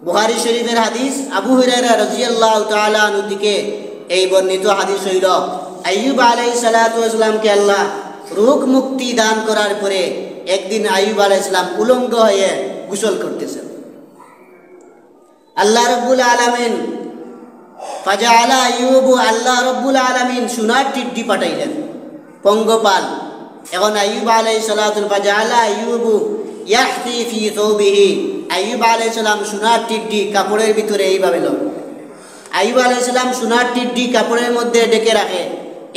বুখারী শরীফের হাদিস, আবু হুরায়রা রাদিয়াল্লাহু তাআলা আনহু থেকে এই বর্ণিত হাদিস হইল, আইয়ুব আলাইহিস সালাতু ওয়াস সালামকে আল্লাহ রোগ মুক্তি দান করার পরে একদিন আইয়ুব আলাইহিস সালাম উলঙ্গ হয়ে গোসল করতেছেন। আল্লাহ রাব্বুল আলামিন ফাজাআলা আইয়ুব, আল্লাহ রাব্বুল আলামিন সোনার টিড্ডি পাঠাইলেন, পঙ্গপাল। এখন আইয়ুব আলাইহিস সালাতু ফাজাআলা আইয়ুব ইয়াহতি ফি থাওবিহি, আইয়ুব আলাইহিস সালাম সোনার টিড্ডি কাপড়ের ভিতরে এইভাবে লো। আইয়ুব আলাইহিস সালাম সোনার টিড্ডি কাপড়ের মধ্যে ঢেকে রাখে,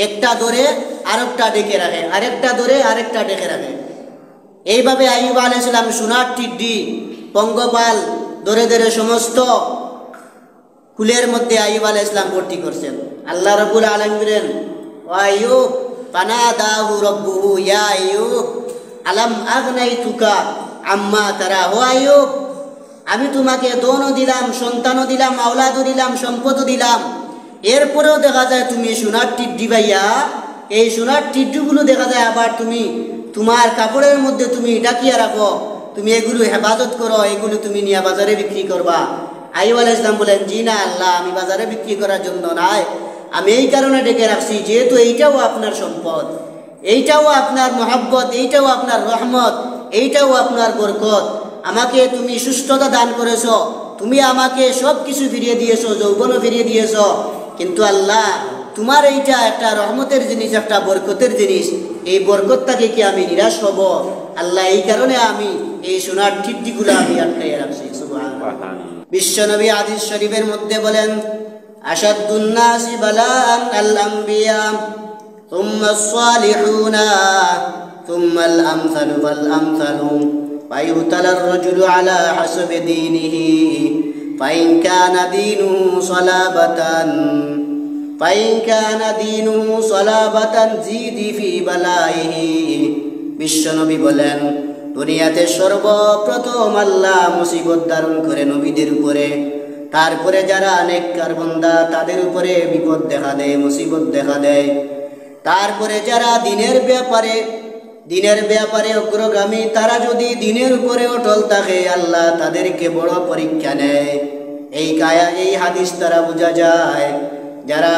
একটা ধরে আরেকটা ঢেকে রাখে, আরেকটা ধরে আরেকটা ঢেকে রাখে। এইভাবে আইয়ুব আলাইহিস সালাম সোনার টিড্ডি পঙ্গপাল ধরে ধরে সমস্ত কুলের মধ্যে আইয়ুব আলাইহিস সালাম ভর্তি করছেন। আল্লাহ রাব্বুল আলামিন বলেন, ও আইয়ুব ফানাদাহু রাব্বুহু ইয়া আইয়ুব আলাম আগনাইতুকা আম্মা তারা, ও আইয়ুব আমি তোমাকে দনও দিলাম, সন্তানও দিলাম, আওলাদও দিলাম, সম্পদও দিলাম, এরপরেও দেখা যায় তুমি সোনার টিড্ডি পাইয়া, এই সোনার টিড্ডিগুলো দেখা যায় আবার তুমি তোমার কাপড়ের মধ্যে তুমি ডাকিয়া রাখো, তুমি এগুলো হেফাজত করো, এগুলো তুমি নিয়ে বাজারে বিক্রি করবা। আইয়ুব আলাইহিস সালাম বলেন, জি না আল্লাহ, আমি বাজারে বিক্রি করার জন্য নয়, আমি এই কারণে ডেকে রাখছি যেহেতু এইটাও আপনার সম্পদ, এইটাও আপনার মহব্বত, এইটাও আপনার রহমত, এইটাও আপনার বরকত। আমাকে তুমি সুস্থতা দান করেছো, তুমি আমাকে সব কিছু ফিরিয়ে দিয়েছো, যৌবনও ফিরিয়ে দিয়েছো, কিন্তু আল্লাহ তোমার এইটা একটা রহমতের জিনিস, একটা বরকতের জিনিস, এই বরকতটাকে কি আমি নিরাশ হব? আল্লাহ এই কারণে আমি এই সোনার টিড্ডিগুলো আমি আটকাইয়া রাখছি। সুবহানাল্লাহ। বিশ্বনবী হাদিস শরীফের মধ্যে বলেন, আশাদ্দুন নাসি বালাআন আল আমবিয়া সুম্মাস সালিহুনা সুম্মাল আমসালু ফাল আমসালু ফায়ুতালার রাজুলু আলা হাসাবি দীনিহি ফাইন কানা দীনুহু সালাবাতান জিদি ফি বালাইহি। বিশ্বনবী বলেন, দুনিয়াতে সর্বপ্রথম আল্লাহ মুসিবত ধারণ করে নবীদের উপরে, তারপরে যারা নেককার বান্দা তাদের উপরে বিপদ দেখা দেয়, মুসিবত দেখা দেয়, তারপরে যারা দিনের ব্যাপারে অগ্রগামী, তারা যদি দিনের উপরে অটল থাকে আল্লাহ তাদেরকে বড় পরীক্ষা নেয়। এই হাদিস দ্বারা বোঝা যায় যারা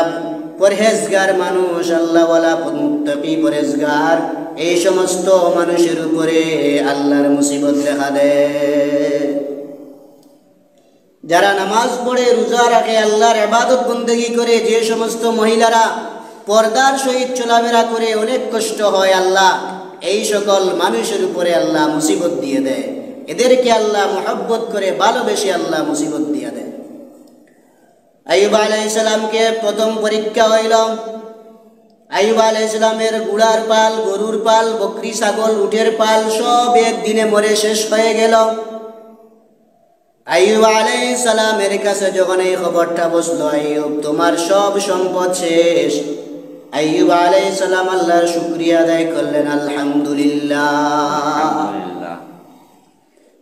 পরহেজগার মানুষ, আল্লাহওয়ালা মুত্তাকি পরহেজগার, এই সমস্ত মানুষের উপরে আল্লাহর মুসিবত দেখা দেয়। যারা নামাজ পড়ে, রোজা রাখে, আল্লাহর ইবাদত বন্দেগী করে, যে সমস্ত মহিলারা পর্দার সহিত চলাফেরা করে অনেক কষ্ট হয়, আল্লাহ এই সকল মানুষের উপরে আল্লাহ মুসিবত দিয়ে দেয়। এদেরকে আল্লাহ মহব্বত করে ভালোবেসে আল্লাহ মুসিবত দিয়ে দেয়। আইয়ুব আলাইহিস সালামকে প্রথম পরীক্ষা হইল, আইয়ুব আলাইহিস সালামের ঘোড়ার পাল, গরুর পাল, বকরি, ছাগল, উটের পাল সব একদিনে মরে শেষ হয়ে গেল। আইয়ুব আলাইহিস সালামের কাছে যখন এই খবরটা বসলো, আইয়ুব তোমার সব সম্পদ শেষ, আইয়ুব আলাইহিস সালাম আল্লাহর শুকরিয়া আদায় করলেন, আলহামদুলিল্লাহ,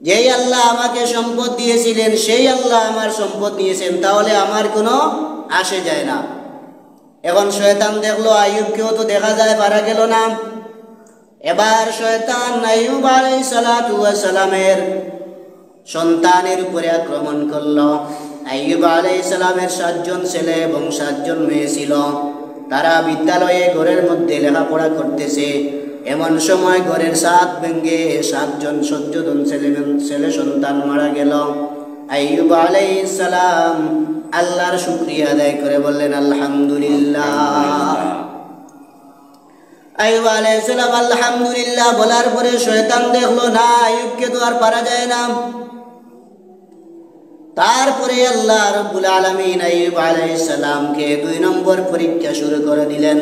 যেই আল্লাহ আমাকে সম্পদ দিয়েছিলেন সেই আল্লাহ আমার সম্পদ নিয়েছেন, তাহলে আমার কোনো আসে যায় না। এখন শয়তান দেখলো আইয়ুবকেও তো দেখা যায় পারা গেল না। এবার শয়তান আইয়ুব আলাইহিস সালাতু ওয়াস সালামের সন্তানের উপরে আক্রমণ করলো। আইয়ুব আলাইহিস সালামের 7 জন ছেলে এবং 7 জন মেয়ে ছিল, তারা বিদ্যালয়ে ঘরের মধ্যে লেখাপড়া করতেছে। এমন সময় ঘরের ছাদ ভেঙে 7 জন ছেলে সন্তান মারা গেল। আইয়ুব আলাইহিস সালাম আল্লাহর শুকরিয়া আদায় করে বললেন, আলহামদুলিল্লাহ। আইয়ুব আলাইহিস সালাম আলহামদুলিল্লাহ বলার পরে শয়তান দেখলো না, আইয়ুবকে তো আর পারা যায় না। তারপরে আল্লাহ রাব্বুল আলামিন আইয়ুব আলাইহিস সালামকে 2 নম্বর পরীক্ষা শুরু করে দিলেন।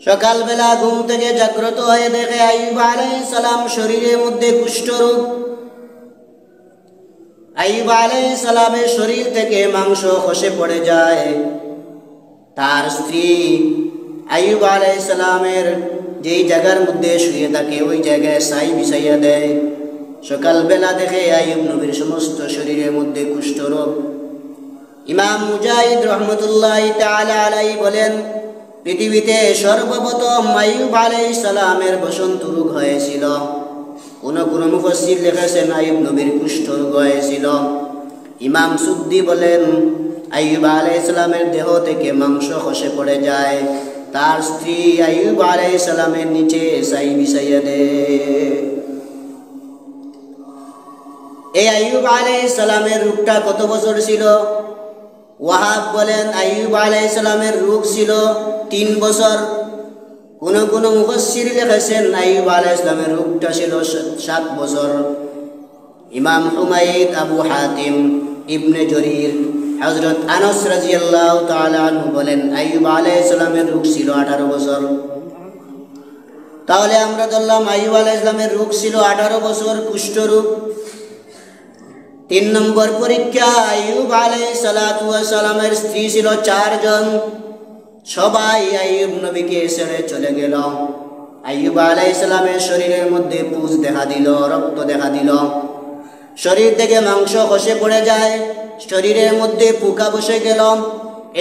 সকালবেলা ঘুম থেকে জাগ্রত হয়ে দেখে আইয়ুব আলাইহিস সালাম শরীরের মধ্যে কুষ্ঠরোগ। আইয়ুব আলাইহিস সালামের শরীর থেকে মাংস খসে পড়ে যায়। তার স্ত্রী আইয়ুব আলাইহিস সালামের যেই জায়গার মধ্যে শুয়ে থাকে ওই জায়গায় ছাই বিছাইয়া দেয়। সকালবেলা দেখে আইয়ুব নবীর সমস্ত শরীরের মধ্যে কুষ্ঠরোগ। ইমাম মুজাহিদ রহমতুল্লাহি তাআলা আলাইহি বলেন, পৃথিবীতে সর্বপ্রথম আইয়ুব আলাইহিস সালামের বসন্ত রোগ হয়েছিল। কোন কোন মুফাসসির লিখেছেন আইয়ুব নবীর কুষ্ঠ রোগ হয়েছিল। ইমাম সুদ্দি বলেন আইয়ুব আলাইহিস সালামের দেহ থেকে মাংস খসে পড়ে যায়, তার স্ত্রী আইয়ুব আলাইহিস সালামের নিচে ছাই বিছাইয়া দেয়। এই আইয়ুব আলাইহিস সালামের রোগটা কত বছর ছিল? ওয়াহাব বলেন আইয়ুব আলাইহিস সালামের রোগ ছিল 3 বছর। কোন কোন মুফাসসির লিখেছেন আইয়ুব আলাইহিস সালামের রোগটা ছিল 7 বছর। ইমাম হুমায়দ, আবু হাতিম, ইবনে জরির, হযরত আনাস রাদিয়াল্লাহু তাআলা আনহু বলেন আইয়ুব আলাইহিস সালামের রোগ ছিল 18 বছর। তাহলে আমরা ধরলাম আইয়ুব আলাইহিস সালামের রোগ ছিল 18 বছর, কুষ্ঠ রোগ। 3 নম্বর পরীক্ষা, আইয়ুব আলাইহিস সালাতু ওয়াস সালামের স্ত্রী ছিল 4 জন, সবাই আইয়ুব নবীকে ছেড়ে চলে গেল। আইয়ুব আলাইহিস সালামের শরীরের মধ্যে পুজ দেখা দিল, রক্ত দেখা দিল, শরীর থেকে মাংস খসে পড়ে যায়, শরীরের মধ্যে পোকা বসে গেল।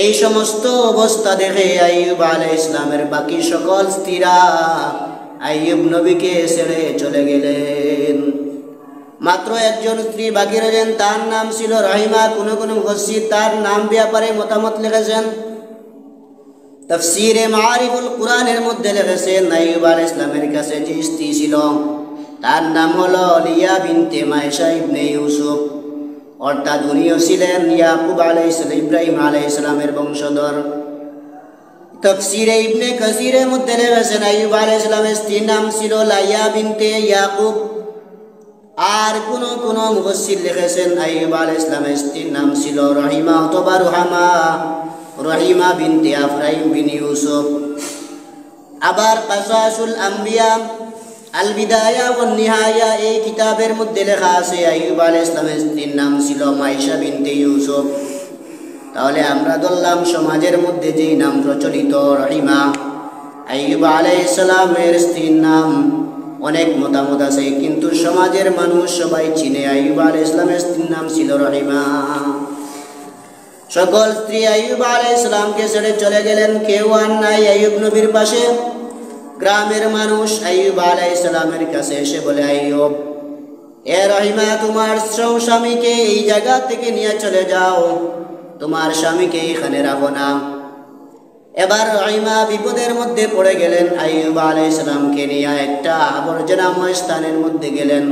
এই সমস্ত অবস্থা দেখে আইয়ুব আলাইহিস সালামের বাকি সকল স্ত্রীরা আইয়ুব নবীকে ছেড়ে চলে গেলেন। মাত্র একজন স্ত্রী বাকি রইলেন, তার নাম ছিল রহিমা। কোন কোন মুফাসসির তার নাম ব্যাপারে মতামত লিখেছেন। তাফসীরে মাআরিফুল কুরআনের মধ্যে লিখেছেন আইয়ুব আলাইহিস সালামের কাছে যে স্ত্রী ছিল তার নাম হলো লিয়া বিনতে মাইশা ইবনে ইউসুফ, অর্থাৎ উনিও ছিলেন ইয়াকুব আলাইহিস সালাম, ইব্রাহিম আলাইহিস সালামের বংশধর। তাফসীরে ইবনে কাসিরের মধ্যে লিখেছেন আইয়ুব আলাইহিস সালামের স্ত্রীর নাম ছিল লাইয়া বিনতে ইয়াকুব। আর কোন কোন মুফাসসির লিখেছেন আইয়ুব আলাইহিস সালামের স্ত্রীর নাম ছিল রহিমা অথবা রুহামা, রহিমা বিনতে আফরাইম বিন ইউসুফ। আবার কাসাসুল আম্বিয়া আল বিদায়া ওয়ান নিহায়া এই কিতাবের মধ্যে লেখা আছে আইয়ুব আলাইহিস সালামের স্ত্রীর নাম ছিল মাইশা বিনতে ইউসুফ। তাহলে আমরা ধরলাম সমাজের মধ্যে যেই নাম প্রচলিত রহিমা, আইয়ুব আলাইহিস সালামের স্ত্রীর নাম অনেক মতামত আছে, কিন্তু সমাজের মানুষ সবাই চিনে আইয়ুব আলাইহিস সালামের স্ত্রীর নাম ছিল রহিমা। সকল স্ত্রী আইয়ুব আলাইহিস সালামকে ছেড়ে চলে গেলেন, কেউ আর নাই আইয়ুব নবীর পাশে। গ্রামের মানুষ আইয়ুব আলাইহিস সালামের কাছে এসে বলে, আইয়ুব, এ রহিমা, তোমার স্বামীকে এই জায়গা থেকে নিয়ে চলে যাও, তোমার স্বামীকে এখানে রাখো না। এবার রহিমা বিপদের মধ্যে পড়ে গেলেন, আইয়ুব আলাইহিস সালামকে নিয়ে একটা আবর্জনাময় স্থানের মধ্যে গেলেন।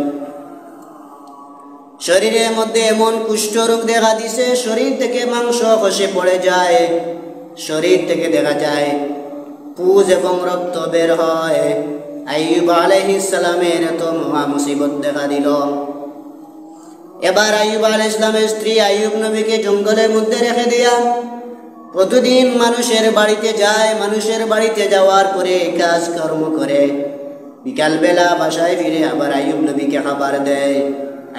শরীরের মধ্যে এমন কুষ্ঠ রোগ দেখা দিছে, শরীর থেকে মাংস খসে পড়ে যায়, শরীর থেকে দেখা যায় পুজ এবং রক্ত বের হয়। আইয়ুব আলাইহিস সালামের এত মহা মুসিবত দেখা দিল। এবার আইয়ুব আলাইহিস সালামের স্ত্রী আইয়ুব নবীকে জঙ্গলের মধ্যে রেখে দিয়া প্রতিদিন মানুষের বাড়িতে যায়, মানুষের বাড়িতে যাওয়ার পরে কাজ কর্ম করে বিকালবেলা বাসায় ফিরে আবার আইয়ুব নবীকে খাবার দেয়।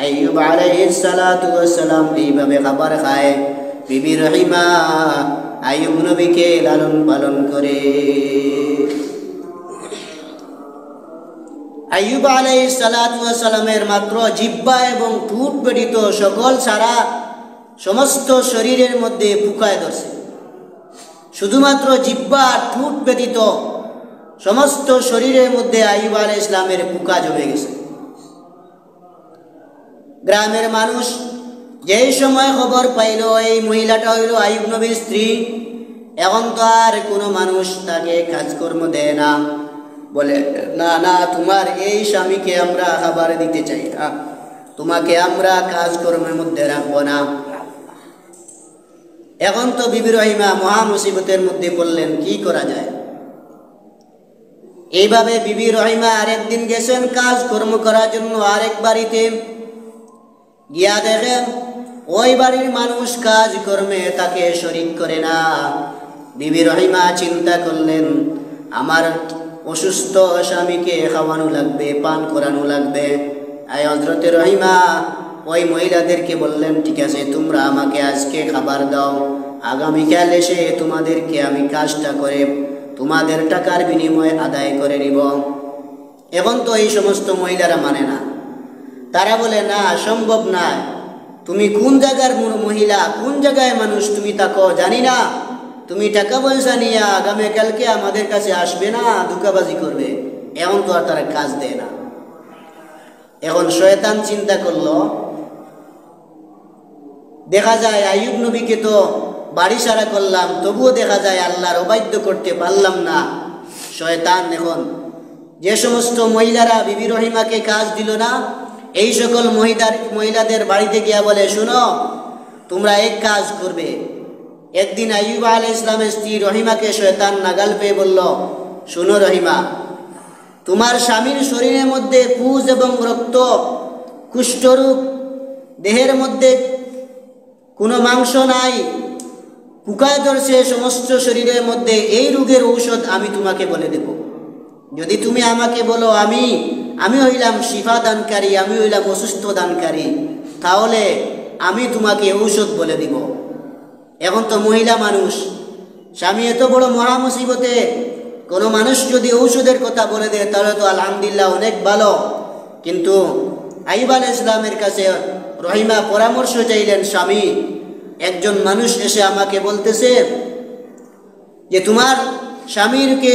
আইয়ুব আলাইহিস সালাতু ওয়াস সালাম এইভাবে খাবার খায়। বিবি রহিমা আইয়ুব নবীকে লালন পালন করে। আইয়ুব আলাইহিস সালাতু ওয়াস সালামের মাত্র জিহ্বা এবং ঠোঁট ব্যতীত সকল সারা সমস্ত শরীরের মধ্যে পোকায় ধরছে। শুধুমাত্র জিহ্বা ঠোঁট ব্যতীত সমস্ত শরীরের মধ্যে আইয়ুব আলাইহিস সালামের পোকা জমে গেছে। গ্রামের মানুষ যেই সময় খবর পাইল এই মহিলাটা হইল আইয়ুব নবীর স্ত্রী, এখন তো আর কোনো মানুষ তাকে কাজকর্ম দেয় না, বলে না না, তোমার এই স্বামীকে আমরা খাবার দিতে চাই না, তোমাকে আমরা কাজকর্মের মধ্যে রাখবো না। এখন তো বিবি রহিমা মহা মুসিবতের মধ্যে পড়লেন, কি করা যায়? এইভাবে বিবি রহিমা আরেকদিন গেছেন কাজকর্ম করার জন্য আরেক বাড়িতে, গিয়া দেখেন ওই বাড়ির মানুষ কাজকর্মে তাকে শরীক করে না। বিবি রহিমা চিন্তা করলেন, আমার অসুস্থ স্বামীকে খাওয়ানো লাগবে, পান করানো লাগবে। আই হযরতে রহিমা ওই মহিলাদেরকে বললেন, ঠিক আছে, তোমরা আমাকে আজকে খাবার দাও, আগামীকাল এসে তোমাদেরকে আমি কাজটা করে তোমাদের টাকার বিনিময়ে আদায় করে নিব। এখন তো এই সমস্ত মহিলারা মানে না, তারা বলে না, সম্ভব না, তুমি কোন জায়গার মহিলা, কোন জায়গায় মানুষ তুমি থাকো জানি না, তুমি টাকা পয়সা নিয়ে আগামীকালকে আমাদের কাছে আসবে না, ধোঁকাবাজি করবে। এমন তো আর তারা কাজ দেয় না। এখন শয়তান চিন্তা করলো, দেখা যায় আইয়ুব নবীকে তো বাড়ি সারা করলাম, তবুও দেখা যায় আল্লাহর অবাধ্য করতে পারলাম না। শয়তান এখন যে সমস্ত মহিলারা বিবি রহিমাকে কাজ দিল না, এই সকল মহিলাদের বাড়িতে গিয়া বলে, শুনো তোমরা এক কাজ করবে। একদিন আইয়ুব আলাইহিস সালামের স্ত্রী রহিমাকে শয়তান নাগাল পেয়ে বলল, শুনো রহিমা, তোমার স্বামীর শরীরের মধ্যে পুজ এবং রক্ত, কুষ্ঠরোগ, দেহের মধ্যে কোনো মাংস নাই, পোকায় ধরছে সমস্ত শরীরের মধ্যে, এই রোগের ঔষধ আমি তোমাকে বলে দেব। যদি তুমি আমাকে বলো আমি হইলাম শিফা দানকারী, আমি হইলাম অসুস্থ দানকারী, তাহলে আমি তোমাকে ঔষধ বলে দিব। এখন তো মহিলা মানুষ, স্বামী এত বড় মহা মুসিবতে, কোনো মানুষ যদি ঔষধের কথা বলে দেয় তাহলে তো আলহামদুলিল্লাহ অনেক ভালো। কিন্তু আইয়ুব আলাইহিস সালামের কাছে রহিমা পরামর্শ চাইলেন, স্বামী একজন মানুষ এসে আমাকে বলতেছে যে তোমার স্বামীরকে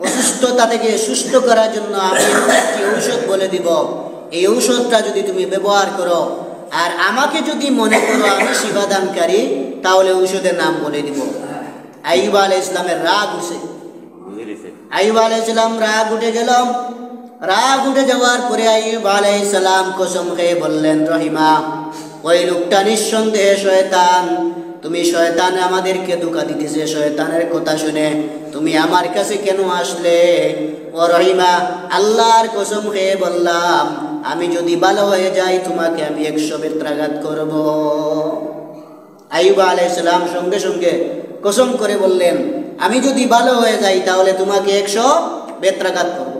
অসুস্থতা থেকে সুস্থ করার জন্য আমি একটি ঔষধ বলে দিব, এই ঔষধটা যদি তুমি ব্যবহার করো আর আমাকে যদি মনে করো আমি শিফাদানকারী, তাহলে ঔষধের নাম বলে দিব। আইয়ুব আলাইহিস সালামের রাগ উঠে, আইয়ুব আলাইহিস সালাম রাগ উঠে গেল। রাগ উঠে যাওয়ার পরে আইয়ুব আলাইহিস সালাম কসম খেয়ে বললেন, রহিমা ওই লোকটা নিঃসন্দেহে শয়তান, তুমি শয়তান আমাদেরকে ধোঁকা দিতেছে, শয়তানের কথা শুনে তুমি আমার কাছে কেন আসলে? ও রহিমা, আল্লাহর কসম খেয়ে বললাম, আমি যদি ভালো হয়ে যাই তোমাকে আমি 100 বেত্রাঘাত করব। আইয়ুব আলাইহিস সালাম সঙ্গে সঙ্গে কসম করে বললেন, আমি যদি ভালো হয়ে যাই তাহলে তোমাকে 100 বেত্রাঘাত করব।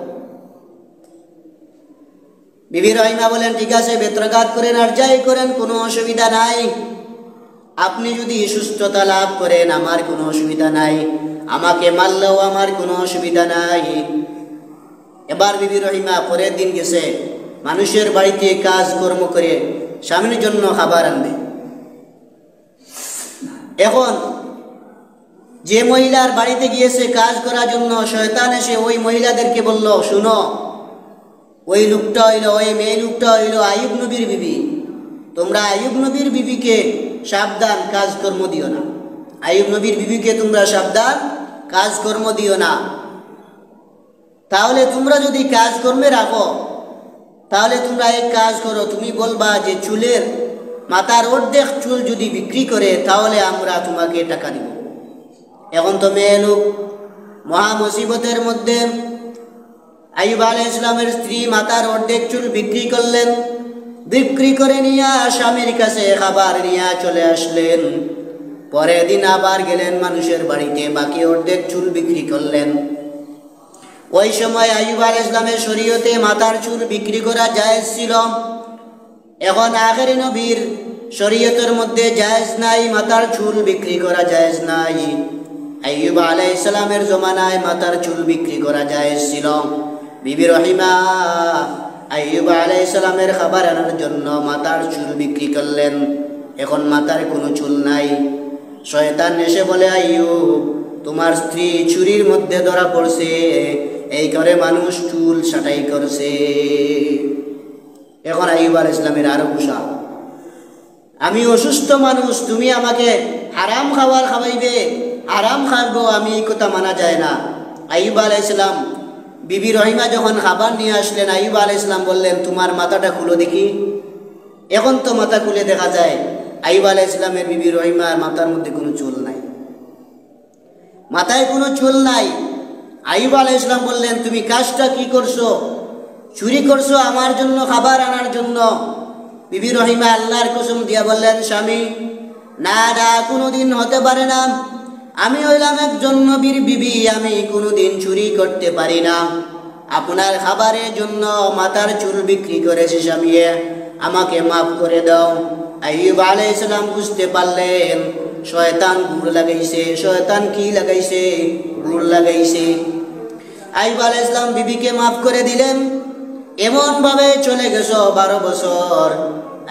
বিবি রহিমা বলেন, ঠিক আছে বেত্রাঘাত করেন আর যাই করেন কোনো অসুবিধা নাই, আপনি যদি সুস্থতা লাভ করেন আমার কোনো অসুবিধা নাই, আমাকে মারলেও আমার কোনো অসুবিধা নাই। এবার বিবি রহিমা পরের দিন গেছে মানুষের বাড়িতে কাজ কর্ম করে স্বামীর জন্য খাবার আনবে। এখন যে মহিলার বাড়িতে গিয়েছে কাজ করার জন্য, শয়তান এসে ওই মহিলাদেরকে বলল, শুনো ওই লোকটা হইল, ওই মেয়ে লোকটা হইল আইয়ুব নবীর বিবি, তোমরা আইয়ুব নবীর বিবিকে সাবধান কাজকর্ম দিও না, আইয়ুব নবীর বিবিকে তোমরা সাবধান কাজকর্ম দিও না। তাহলে তোমরা যদি কাজকর্মে রাখো তাহলে তোমরা এক কাজ করো, তুমি বলবা যে চুলের মাথার অর্ধেক চুল যদি বিক্রি করে তাহলে আমরা তোমাকে টাকা দিব। এখন তো মেয়ে লোক মহা মুসিবতের মধ্যে, আইয়ুব আলাইহিস সালামের স্ত্রী মাথার অর্ধেক চুল বিক্রি করলেন, বিক্রি করে নিয়ে স্বামীর কাছে খাবার নিয়ে চলে আসলেন। পরের দিন আবার গেলেন মানুষের বাড়িতে, বাকি অর্ধেক চুল বিক্রি করলেন। ওই সময় আইয়ুব আলাইহিস সালামের শরীয়তে মাথার চুল বিক্রি করা জায়েজ ছিল, এখন আখেরি নবীর শরীয়তের মধ্যে জায়েজ নাই, মাথার চুল বিক্রি করা জায়েজ নাই। আইয়ুব আলাইহিস সালামের জমানায় মাথার চুল বিক্রি করা জায়েজ ছিল। বিবি রহিমা আইয়ুব আলাইহিস সালামের খাবার আনার জন্য মাথার চুল বিক্রি করলেন, এখন মাথার কোনো চুল নাই। শয়তান এসে বলে, আইয়ুব তোমার স্ত্রী চুরির মধ্যে ধরা পড়ছে, এই করে মানুষ চুল ছাঁটাই করছে। এখন আইয়ুব আলাইহিস সালামের আরো গুসা, আমি অসুস্থ মানুষ, তুমি আমাকে হারাম খাবার খাওয়াইবে, হারাম খাবো, আমি এই কথা মানা যায় না। আইয়ুব আলাইহিস সালাম বিবি রহিমা যখন খাবার নিয়ে আসলেন, আইয়ুব আলাইহিস সালাম বললেন, তোমার মাথাটা খুলো দেখি। এখন তো মাথা খুলে দেখা যায় আইয়ুব আলাইহিস সালামের বিবি রহিমার মাথার মধ্যে কোনো চুল নাই, মাথায় কোনো চুল নাই। আইয়ুব আলাইহিস সালাম বললেন, তুমি কাজটা কি করছো? চুরি করছো আমার জন্য খাবার আনার জন্য? বিবি রহিমা আল্লাহর কসম দিয়া বললেন, স্বামী না না, কোনোদিন হতে পারে না, আমি হইলাম একজন নবীর বিবি, আমি কোনোদিন চুরি করতে পারি না, আপনার খাবারের জন্য মাথার চুল বিক্রি করেছি স্বামী, আমাকে মাফ করে দাও। আইয়ুব আলাইহিস সালাম বুঝতে পারলেন শয়তান গুড় লাগাইছে। শয়তান কি লাগাইছে? গুড় লাগাইছে। আইয়ুব আলাইহিস সালাম বিবিকে মাফ করে দিলেন। এমন ভাবে চলে গেল 12 বছর।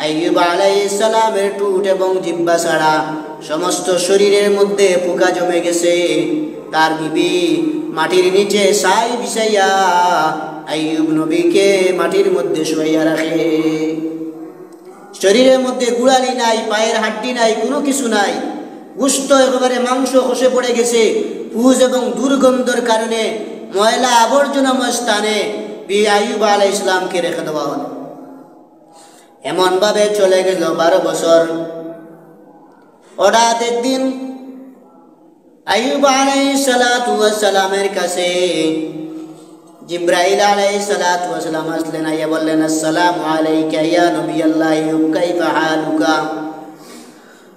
আইয়ুব আলাইহিস সালামের টুট এবং জিহ্বা ছাড়া সমস্ত শরীরের মধ্যে পোকা জমে গেছে। তার বিবি মাটির নিচে ছাই বিছাইয়া আইয়ুব নবীকে মাটির মধ্যে শুয়াইয়া রাখে। শরীরের মধ্যে গুড়ালি নাই, পায়ের হাড্ডি নাই, কোনো কিছু নাই, গোশত একেবারে মাংস খসে পড়ে গেছে। পুজ এবং দুর্গন্ধের কারণে ময়লা আবর্জনাময় স্থানে আইয়ুব আলাইহিস সালামকে রেখে দেওয়া হলো। এমন ভাবে চলে গেল 12 বছর। হঠাৎ একদিন আইয়ুব আলাইহিস সালামের কাছে জিবরাইল আলাইহিস সালাম আসলেন। আইয়া বললেন, আসসালামু আলাইকা ইয়া নবী আল্লাহ আইয়ুব, কাইফা হালুকা?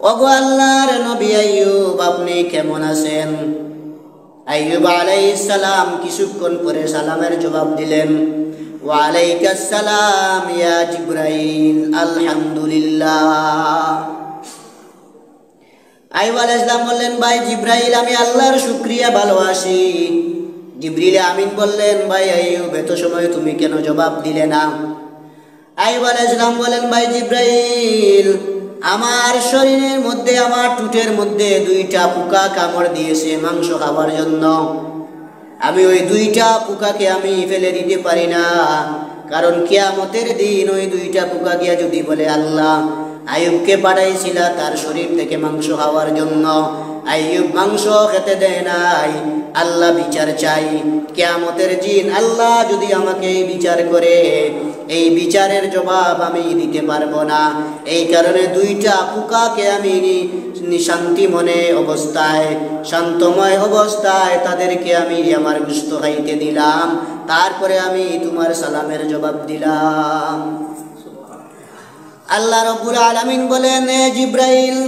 ওগো আল্লাহর নবী আইয়ুব, আপনি কেমন আছেন? আইয়ুব আলাইহিস সালাম কিছুক্ষণ পরে সালামের জবাব দিলেন, ওয়া আলাইকাস সালাম ইয়া জিবরাইল, আলহামদুলিল্লাহ। আইয়ুব আলাইহিস সালাম বললেন, ভাই জিবরাইল, আমি আল্লাহর শুকরিয়া ভালোবাসি। জিবরিল আমিন বললেন, ভাই আইয়ুব, এত সময় তুমি কেন জবাব দিলে না? আইয়ুব আলাইহিস সালাম বলেন, ভাই জিবরাইল, আমার শরীরের মধ্যে, আমার টুটের মধ্যে 2টা পোকা কামড় দিয়েছে মাংস খাবার জন্য। আমি ওই 2টা পোকাকে আমি ফেলে দিতে পারি না, কারণ কিয়ামতের দিন ওই 2টা পোকা গিয়া যদি বলে আল্লাহ আইয়ুবকে পাঠাইছিলা তার শরীর থেকে মাংস খাওয়ার জন্য, আইয়ুব মাংস খেতে দেয় নাই, আল্লাহ বিচার চাই। কিয়ামতের দিন আল্লাহ যদি আমাকে বিচার করে, এই বিচারের জবাব আমি দিতে পারবো না। এই কারণে 2টা পোকাকে আমি শান্তি মনে অবস্থায়, শান্তময় অবস্থায় তাদেরকে আমি আমার গোশত খাইতে দিলাম, তারপরে আমি তোমার সালামের জবাব দিলাম। আল্লাহ রাব্বুল আলামিন বলেন, জিবরাইল,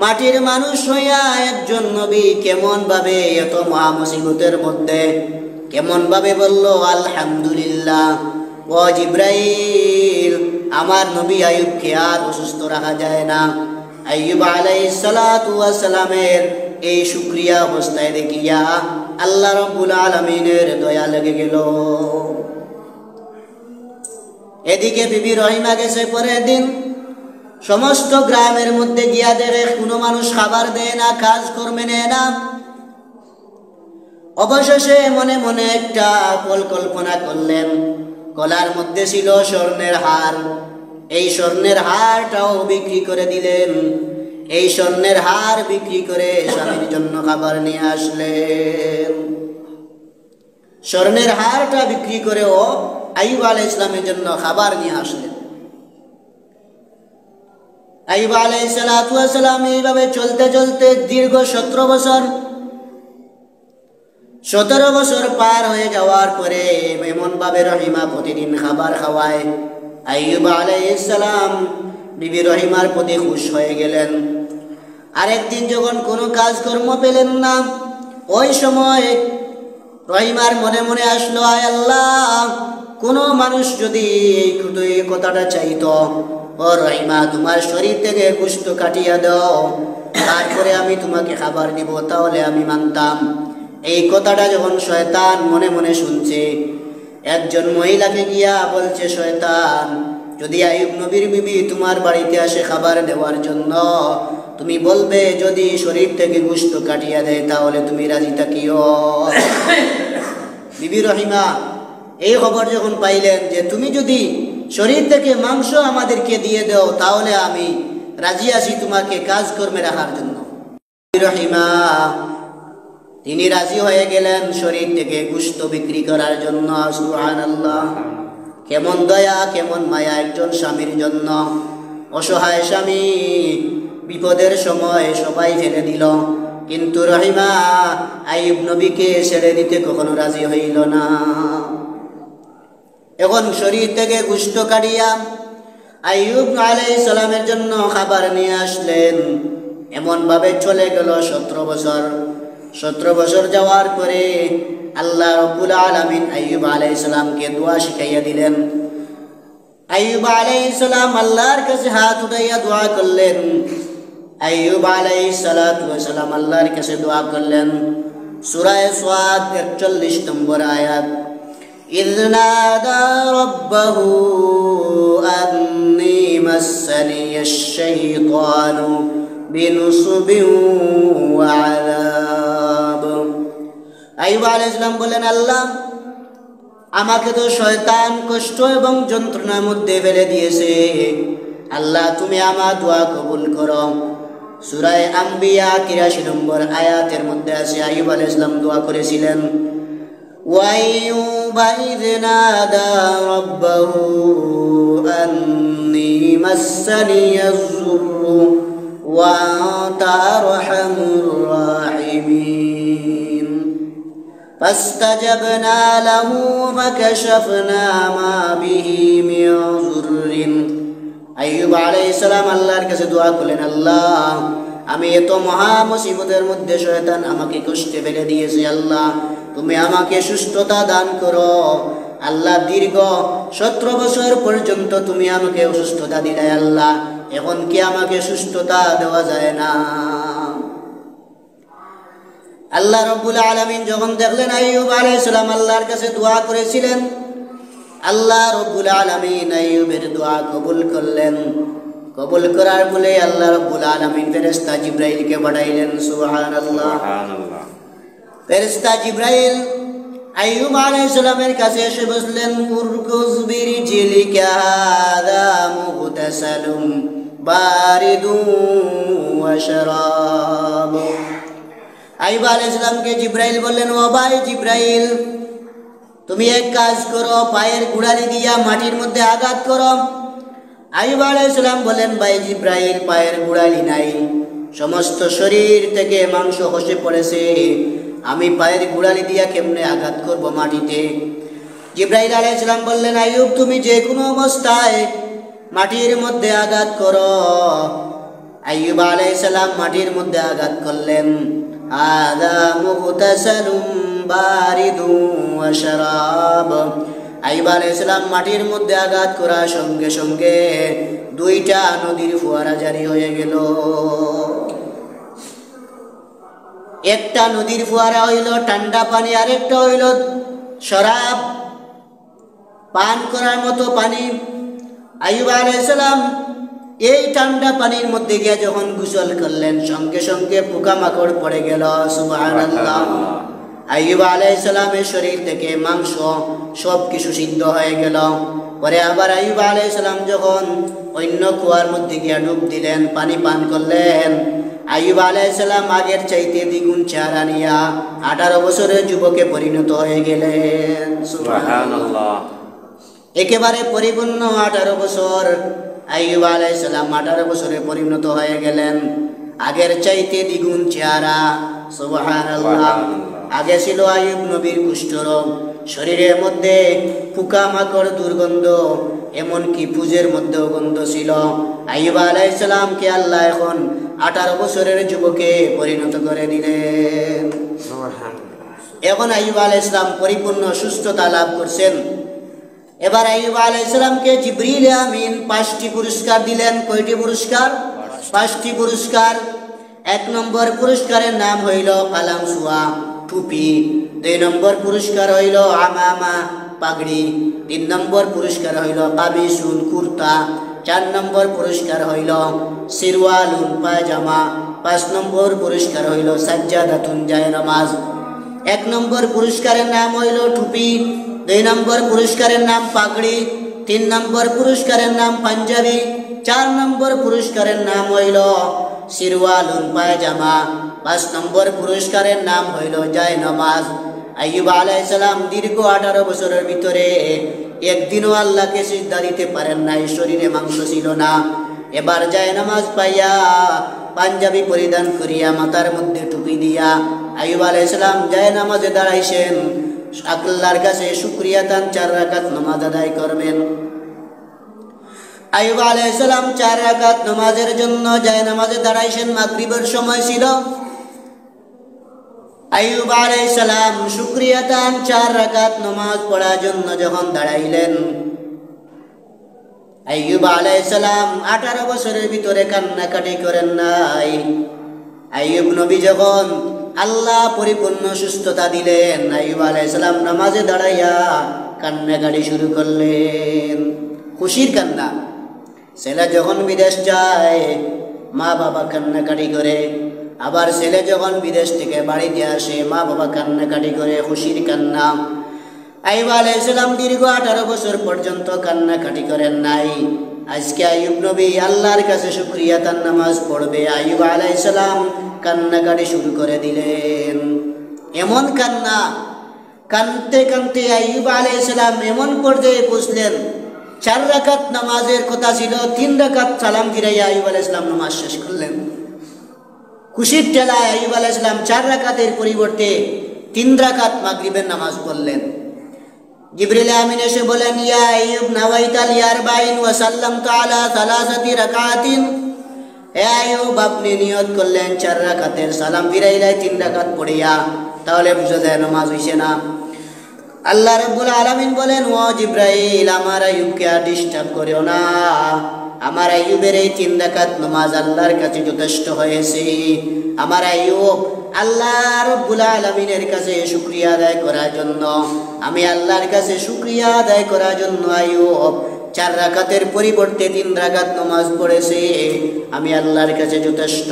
মাটির মানুষ হইয়া একজন নবী কেমন ভাবে এত মহা মুসিবতের মধ্যে কেমন ভাবে বলল আলহামদুলিল্লাহ? ও জিবরাইল, আমার নবী আইয়ুবকে আর অসুস্থ রাখা যায় না। আইয়ুব আলাইহিস সালামের এই শুকরিয়া অবস্থায় দেখিয়া আল্লাহ রাব্বুল আলামিনের দয়া লেগে গেল। এদিকে বিবি রহিমা গেছে পরের দিন, সমস্ত গ্রামের মধ্যে গিয়া দেখে কোনো মানুষ খাবার দেয় না, কাজ কর্মে নেয় না। অবশেষে মনে মনে একটা পরিকল্পনা করলেন। গলার মধ্যে ছিল স্বর্ণের হার, এই স্বর্ণের হারটাও বিক্রি করে দিলেন। এই স্বর্ণের হার বিক্রি করে স্বামীর জন্য খাবার নিয়ে আসলেন। স্বর্ণের হারটা বিক্রি করেও আইয়ুব আলাইহিস সালামের জন্য খাবার নিয়ে আসলেন। আইয়ুব আলাইহিস সালাম এইভাবে চলতে চলতে দীর্ঘ 17 বছর 17 বছর পার হয়ে যাওয়ার পরে এমন ভাবে রহিমা প্রতিদিন খাবার খাওয়ায়, আইয়ুব আলাইহিস সালাম বিবি রহিমার প্রতি খুশ হয়ে গেলেন। আরেকদিন যখন কোনো কাজকর্ম পেলেন না, ওই সময় রহিমার মনে মনে আসলো, আয় আল্লাহ, কোনো মানুষ যদি এই কথাটা চাইতো, ও রহিমা, তোমার শরীর থেকে গোশত কাটিয়া দাও, তারপরে আমি তোমাকে খাবার দিব, তাহলে আমি মানতাম। এই কথাটা যখন শয়তান মনে মনে শুনছে, একজন মহিলাকে গিয়া বলছে, শয়তান, যদি আইয়ুব নবীর বিবি তোমার বাড়িতে আসে খাবার দেওয়ার জন্য, তুমি বলবে যদি শরীর থেকে গোশত কাটিয়া দেয় তাহলে তুমি রাজি থাকিও। বিবি রহিমা এই খবর যখন পাইলেন যে তুমি যদি শরীর থেকে মাংস আমাদেরকে দিয়ে দাও তাহলে আমি রাজি আছি তোমাকে কাজ কর্মে রাখার জন্য। বিবি রহিমা তিনি রাজি হয়ে গেলেন শরীর থেকে গোশত বিক্রি করার জন্য। সুবহানাল্লাহ, কেমন দয়া, কেমন মায়া একজন স্বামীর জন্য। অসহায় স্বামী, বিপদের সময় সবাই ফেলে দিল, কিন্তু রহিমা আইয়ুব নবীকে ছেড়ে দিতে কখনো রাজি হইল না। এখন শরীর থেকে গোশত কাটিয়া আইয়ুব আলাইহিস সালামের জন্য খাবার নিয়ে আসলেন। এমন ভাবে চলে গেল 17 বছর। 17 বছর যাওয়ার পরে আল্লাহ রাব্বুল আলামিন আইয়ুব আলাইহিস সালামকে দোয়া শিখাইয়া দিলেন। আইয়ুব আলাইহিস সালাম আল্লাহর কাছে হাত উঠাইয়া দোয়া করলেন। আইয়ুব আলাইহিস সালাম আল্লাহর কাছে দোয়া করলেন। সূরা সাদ 41 নম্বর আয়াত, ইয নাদা রাব্বাহু আন্নী মাসসানিয়াশ শাইতানু বিনুসবিন ওয়া আযাব। আইয়ুব আলাইহিস সালাম বলেন, আল্লাহ, আমাকে তো শয়তান কষ্ট এবং যন্ত্রণার মধ্যে ফেলে দিয়েছে। আল্লাহ তুমি আমার দোয়া কবুল করো। সূরা আম্বিয়া ৮৩ নম্বর আয়াতের মধ্যে আছে আইয়ুব আলাইহিস সালাম দোয়া করেছিলেন, وأيوب إذ نادى ربه أني مسني الضر وأنت أرحم الراحمين فاستجبنا له فكشفنا ما به من ضر। আইয়ুব আলাইহিস সালাম আল্লাহর কাছে দোয়া করলেন, আল্লাহ আমি এত মহা মুসিবতের মধ্যে শয়তান আমাকে কষ্টে ফেলে দিয়েছে, আল্লাহ তুমি আমাকে সুস্থতা দান করো। আল্লাহ দীর্ঘ 17 বছর পর্যন্ত তুমি আমাকে অসুস্থতা দিলে, আল্লাহ এখন কি আমাকে সুস্থতা দেওয়া যায় না? আল্লাহ রাব্বুল আলামিন যখন দেখলেন আইয়ুব আলাইহিস সালাম আল্লাহর কাছে দোয়া করেছিলেন, আল্লাহ রাব্বুল আলামিন আইয়ুবের দোয়া কবুল করলেন। কবুল করার বলে আল্লাহ রাব্বুল আলামিন ফেরেশতা জিবরাইলকে পাঠাইলেন। সুবহানাল্লাহ। ফেরেশতা জিবরাইল আইয়ুব আলাইহিস সালামের কাছে এসে বসলেন, উরকুজ বিরিজিলিকা হাযা মুগতাসালুম বারিদুন ওয়া শারাব। আইয়ুব আলাইহিস সালামকে জিবরাইল বললেন, ও ভাই জিবরাইল তুমি এক কাজ করো, পায়ের গোড়ালি দিয়া মাটির মধ্যে আঘাত করো। আইয়ুব আলাইহিস সালাম বলেন, ভাই জিবরাইল পায়ের গোড়ালি নাই, সমস্ত শরীর থেকে মাংস খসে পড়েছে, আমি পায়ের গোড়ালি দিয়া কেমনে আঘাত করব মাটিতে? জিবরাইল আলাইহিস সালাম বললেন, আইয়ুব তুমি যে কোনো অবস্থায় মাটির মধ্যে আঘাত করো। আইয়ুব আলাইহিস সালাম মাটির মধ্যে আঘাত করলেন। হাযা মুগতাসালুম বারিদুন ওয়া শারাব। আইয়ুব আলাইহিস সালাম মাটির মধ্যে আঘাত করার সঙ্গে সঙ্গে 2টা নদীর ফোয়ারা জারি হয়ে গেল। একটা নদীর ফোয়ারা হইল ঠান্ডা পানি, আরেকটা হইল শরাব, পান করার মতো পানি। আইয়ুব আলাইহিস সালাম এই ঠান্ডা পানির মধ্যে গিয়ে যখন গোসল করলেন সঙ্গে সঙ্গে পোকামাকড় পড়ে গেল। সুবহানাল্লাহ। আইয়ুব আলাইহিস সালামের শরীর থেকে মাংস সব কিছু সিদ্ধ হয়ে গেল। পরে আবার আইয়ুব আলাইহিস সালাম যখন অন্য কুয়ার মধ্যে গিয়ে ডুব দিলেন, পানি পান করলেন, আইয়ুব আলাইহিস সালাম আগের চাইতে দ্বিগুণ চেহারা নিয়া 18 বছরের যুবকে পরিণত হয়ে গেলেন। সুবহানাল্লাহ। একেবারে পরিপূর্ণ 18 বছর আইয়ুব আলাইহিস সালাম 18 বছরে পরিণত হয়ে গেলেন, আগের চাইতে দ্বিগুণ চেহারা। সুবহানাল্লাহ। আগে ছিল আইয়ুব নবীর কুষ্ঠরোগ, শরীরের মধ্যে পোকামাকড় দুর্গন্ধ, এমনকি পুজের মধ্যেও গন্ধ ছিল। আইয়ুব আলাইহিস সালামকে আল্লাহ এখন 18 বছরের যুবকে পরিণত করে দিলেন। এখন আইয়ুব আলাইহিস সালাম পরিপূর্ণ সুস্থতা লাভ করছেন। এবার আইয়ুব আলাইহিস সালামকে জিবরিল আমিন 5টি পুরস্কার দিলেন। কয়টি পুরস্কার? 5টি পুরস্কার। 1 নম্বর পুরস্কারের নাম হইল কালাম সুয়া, টুপি। 2 নম্বর পুরস্কার হইল আমামা, পাগড়ি। 3 নম্বর পুরস্কার হইল কামিসুন, কুর্তা। 4 নম্বর পুরস্কার হইল সিরওয়ালুন, পায়জামা। 5 নম্বর পুরস্কার হইল সাজ্জাদাতুন, জায়নামাজ। 1 নম্বর পুরস্কারের নাম হইল টুপি, 2 নম্বর পুরস্কারের নাম পাগড়ি, 3 নম্বর পুরস্কারের নাম পাঞ্জাবি, 4 নম্বর পুরস্কারের নাম হইল সিরওয়ালুন, পায়জামা, 5 নম্বর পুরস্কারের নাম হইল জায়নামাজ। আইয়ুব আলাইহিস সালাম দীর্ঘ 18 বছরের ভিতরে একদিনও আল্লাহকে সিজদা দিতে পারেন নাই, শরীরে মাংস ছিল না। এবার জায়নামাজ পাইয়া, পাঞ্জাবি পরিধান করিয়া, মাথার মধ্যে টুপি দিয়া আইয়ুব আলাইহিস সালাম জায়নামাজে দাঁড়াইছেন। আল্লাহর কাছে শুকরিয়া দান 4 রাকাত নামাজ আদায় করবেন। আইয়ুব আলাইহিস সালাম 4 রাকাত নামাজের জন্য জায়নামাজে দাঁড়াইছেন। মাগরিবের সময় ছিল। আইয়ুব আলাইহিস সালাম শুকরিয়া দান 4 রাকাত নামাজ পড়ার জন্য যখন দাঁড়াইলেন, আইয়ুব আলাইহিস সালাম 18 বছরের ভিতরে কান্নাকাটি করেন নাই। আইয়ুব নবী যখন আল্লাহ পরিপূর্ণ সুস্থতা দিলেন, আইয়ুব আলাইহিস সালাম নামাজে দাঁড়াইয়া কান্নাকাটি শুরু করলেন, খুশির কান্না। ছেলে যখন বিদেশ যায় মা বাবা কান্নাকাটি করে, আবার ছেলে যখন বিদেশ থেকে বাড়িতে আসে মা বাবা কান্নাকাটি করে, খুশির কান্না। আইয়ুব আলাইহিস সালাম দীর্ঘ 18 বছর পর্যন্ত কান্নাকাটি করেন নাই। আজকে আইয়ুব নবী আল্লাহর কাছে শুকরিয়া তার নামাজ পড়বে, আইয়ুব আলাইহিস সালাম কান্নাকাটি শুরু করে দিলেন। এমন কান্না, কানতে কানতে আইয়ুব আলাইহিস সালাম এমন পর্যায়ে পৌঁছলেন, 4 রাকাত নামাজের কথা ছিল, 3 রাকাত সালাম ফিরাইয়া আইয়ুব আলাইহিস সালাম নামাজ শেষ করলেন। খুশির ঠেলায় আইয়ুব আলাইহিস সালাম 4 রাকাতের পরিবর্তে 3 রাকাত মাগরিবের নামাজ পড়লেন। জিবরিল আমিন এসে বলেন, ইয়া আইয়ুব নাওয়াইতাল ইয়ারবাইন ওয়া সাল্লামতু আলা সালাসাতি রাকাতিন। হে আইয়ুব, আপনি নিয়ত করলেন 4 রাকাতের, সালাম ফিরাইলাই 3 রাকাত পড়িয়া, তাহলে বুঝা যায় নামাজ হইছে না। আল্লাহ রাব্বুল আলামিন বলেন, ও জিবরাইল, আমার আইয়ুবকে আর ডিস্টার্ব করিও না, আমার আইয়ুবের এই 3 রাকাত নামাজ আল্লাহর কাছে যথেষ্ট হয়েছে। আমার আইয়ুব আল্লাহ রাব্বুল আলামিনের কাছে শুকরিয়া আদায় করার জন্য, আমি আল্লাহর কাছে শুকরিয়া আদায় করার জন্য আইয়ুব 4 রাকাতের পরিবর্তে 3 রাকাত নামাজ পড়েছে, আমি আল্লাহর কাছে যথেষ্ট।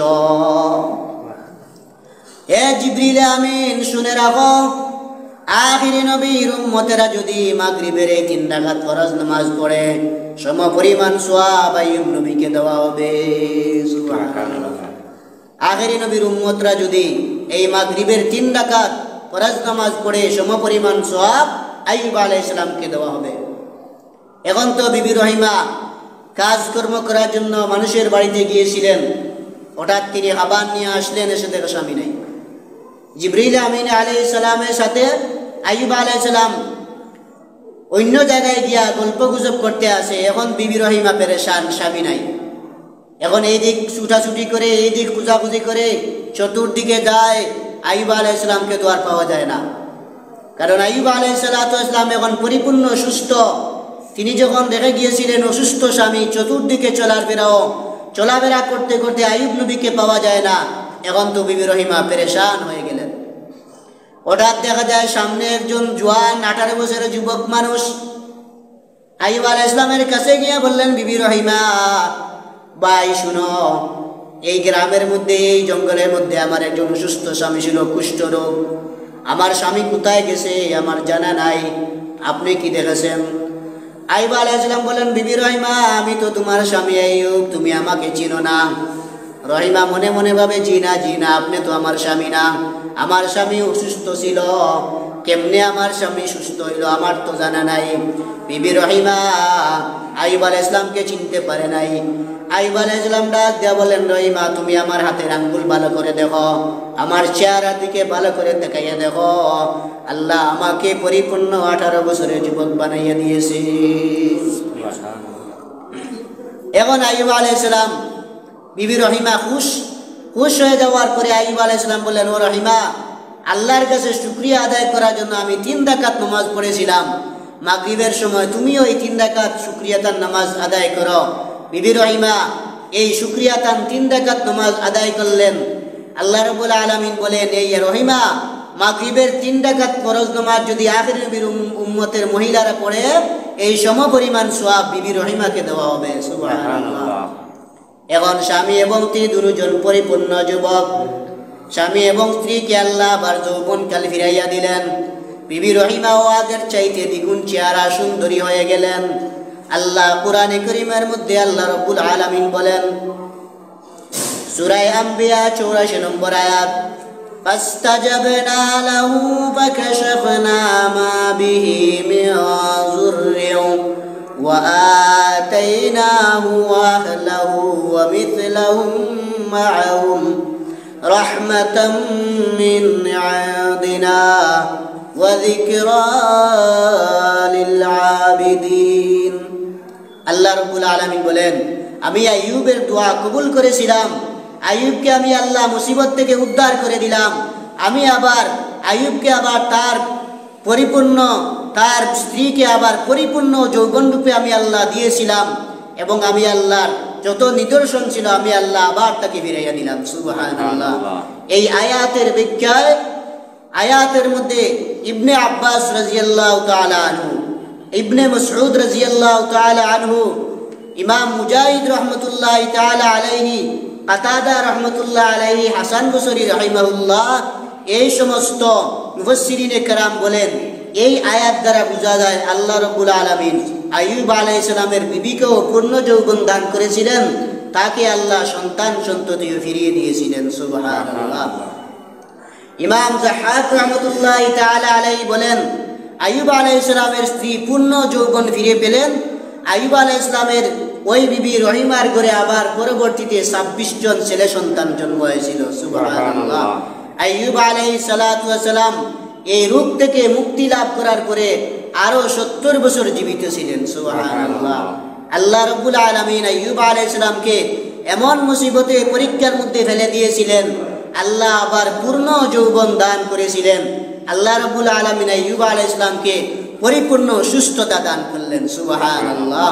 হে জিবরিল আমিন, শুনে রাখো, আখিরি নবীর উম্মতেরা যদি মাগরিবের এই 3 রাকাত ফরজ নামাজ পড়ে, সমপরিমাণ সওয়াব আইয়ুব নবীকে দেওয়া হবে। সুবহানাল্লাহ। আখিরি নবীর উম্মতরা যদি এই মাগরিবের 3 রাকাত ফরজ নামাজ পড়ে, সমপরিমাণ সওয়াব আইয়ুব আলাইহিস সালামকে দেওয়া হবে। এখন তো বিবি রহিমা কাজকর্ম করার জন্য মানুষের বাড়িতে গিয়েছিলেন, হঠাৎ তিনি খাবার নিয়ে আসলেন, এসে দেখে স্বামী নেই। জিবরিল আমিন আলাইহিস সালামের সাথে আইয়ুব আলাইহিস সালাম অন্য জায়গায় গিয়া গল্প গুজব করতে আসে। এখন বিবি রহিমা পেরেশান, স্বামী নাই। এখন এই দিক ছুটাছুটি করে, এই দিক খুঁজাখুঁজি করে চতুর্দিকে যায়, আইয়ুব আলাইহিস সালামকে তো আর পাওয়া যায় না। কারণ আইয়ুব আলাইহিস সালাম এখন পরিপূর্ণ সুস্থ। তিনি যখন দেখে গিয়েছিলেন অসুস্থ স্বামী, চতুর্দিকে চলাফেরা করতে করতে আইয়ুব নবীকে পাওয়া যায় না। এখন তো বিবি রহিমা পেরেশান হয়ে গেলেন। হঠাৎ দেখা যায় সামনে একজন জোয়ান 18 বছরের যুবক মানুষ আইয়ুব আলাইহিস সালামের কাছে গিয়ে বললেন, বিবি রহিমা, ভাই শুনো, এই গ্রামের মধ্যে, এই জঙ্গলের মধ্যে আমার একজন অসুস্থ স্বামী ছিল, কুষ্ঠ রোগ। আমার স্বামী কোথায় গেছে আমার জানা নাই, আপনি কি দেখেছেন? আইয়ুব আলাইহিস সালাম বলেন, বিবি রহিমা, আমি তো তোমার স্বামী আইয়ুব, তুমি আমাকে চিনো না। রহিমা মনে মনে ভাবে, জি না, আপনি তো আমার স্বামী না, আমার স্বামী অসুস্থ ছিল, কেমনে আমার স্বামী সুস্থ হইল আমার তো জানা নাই। বিবি রহিমা আইয়ুব আলাইহিস সালামকে চিনতে পারে নাই। আইয়ুব আলাইহিস সালাম ডাক দিয়া বলেন, রহিমা, তুমি আমার হাতের আঙ্গুল ভালো করে দেখো, আমার চেহারার দিকে ভালো করে দেখাইয়া দেখো, আল্লাহ আমাকে পরিপূর্ণ 18 বছরের যুবক বানাইয়া দিয়েছে। এখন আইয়ুব আলাইহিস সালাম, বিবি রহিমা খুশ হয়ে যাওয়ার পরে আইয়ুব আলাইহিস সালাম বললেন, ও রহিমা, আল্লাহর কাছে শুকরিয়া আদায় করার জন্য আমি 3 রাকাত নামাজ পড়েছিলাম, মাগরিবের সময় তুমিও এই 3 রাকাত শুকরিয়াতান নামাজ আদায় করো। বিবি রহিমা এই শুকরিয়াতান 3 রাকাত নামাজ আদায় করলেন। আল্লাহ রাব্বুল আলামিন বলেন, এই রহিমা, মাগরিবের 3 রাকাত ফরজ নামাজ যদি আখির নবীর উম্মতের মহিলারা পড়ে, এই সমপরিমাণ সওয়াব বিবি রহিমাকে দেওয়া হবে। সুবহানাল্লাহ। এখন স্বামী এবং স্ত্রী দুজন পরিপূর্ণ যুবক। স্বামী এবং স্ত্রীকে আল্লাহ আবার যৌবনকাল ফিরাইয়া দিলেন। বিবি রহিমাও আগের চাইতে দ্বিগুণ চেহারা সুন্দরী হয়ে গেলেন। আল্লাহ কুরআনে কারীমের মধ্যে আল্লাহ রাব্বুল আলামিন বলেন, সূরা আম্বিয়া 84 নম্বর আয়াত, ফাস্তাজাবনা লাহু ফাকাশাফনা মা বিহি মিন যুররিন ওয়া আতাইনাহু আহলাহু ওয়া মিথলাহুম মা'আহুম রাহমাতাম মিন ইনদিনা ওয়া যিকরা লিল আবিদিন। আল্লাহ রাব্বুল আলামিন বলেন, আমি আইয়ুবের দোয়া কবুল করেছিলাম। আইয়ুবকে আমি আল্লাহ মুসিবত থেকে উদ্ধার করে দিলাম। আমি আবার আইয়ুবকে আবার তার স্ত্রীকে আবার পরিপূর্ণ যৌবনরূপে আমি আল্লাহ দিয়েছিলাম, এবং আমি আল্লাহর যত নিদর্শন ছিল আমি আল্লাহ আবার তাকে ফিরাইয়া দিলাম। সুবহানাল্লাহ। এই আয়াতের ব্যাখ্যায়, আয়াতের মধ্যে ইবনে আব্বাস রাদিয়াল্লাহু তাআলা আনহু, ইবনে মাসউদ রাদিয়াল্লাহু তাআলা আনহু, ইমাম মুজাহিদ রাহমাতুল্লাহি তাআলা আলাইহি, কাতাদা রাহমাতুল্লাহ আলাইহি, হাসান বসরি রাহিমাহুল্লাহ, এই সমস্ত মুফাসসিরিনে কেরাম বলেন, এই আয়াত দ্বারা বোঝা যায় আল্লাহ রাব্বুল আলামিন আইয়ুব আলাইহিস সালামের বিবিকেও পূর্ণ যৌবন দান করেছিলেন, তাকে আল্লাহ সন্তান সন্ততিও ফিরিয়ে দিয়েছিলেন। সুবহানাল্লাহ। ইমাম যাহাক রাহমাতুল্লাহি তাআলা আলাইহি বলেন, আইয়ুব আলাইহিস সালামের স্ত্রী পূর্ণ যৌবন ফিরে পেলেন। আইয়ুব আলাইহিস সালামের ওই বিবি রহিমার ঘরে আবার পরবর্তীতে 26 জন ছেলে সন্তান জন্ম হয়েছিল। সুবহানাল্লাহ। আইয়ুব আলাইহিস সালাতু ওয়াস সালাম এই রূপ থেকে মুক্তি লাভ করার পরে আরো 70 বছর জীবিত ছিলেন। সুবহানাল্লাহ। আল্লাহ রাব্বুল আলামিন আইয়ুব আলাইহিস সালামকে এমন মুসিবতে পরীক্ষার মধ্যে ফেলে দিয়েছিলেন, আল্লাহ আবার পূর্ণ যৌবন দান করেছিলেন। আল্লাহ রাব্বুল আলামিন আইয়ুব আলাইহিস সালামকে পরিপূর্ণ সুস্থতা দান করলেন। সুবহানাল্লাহ।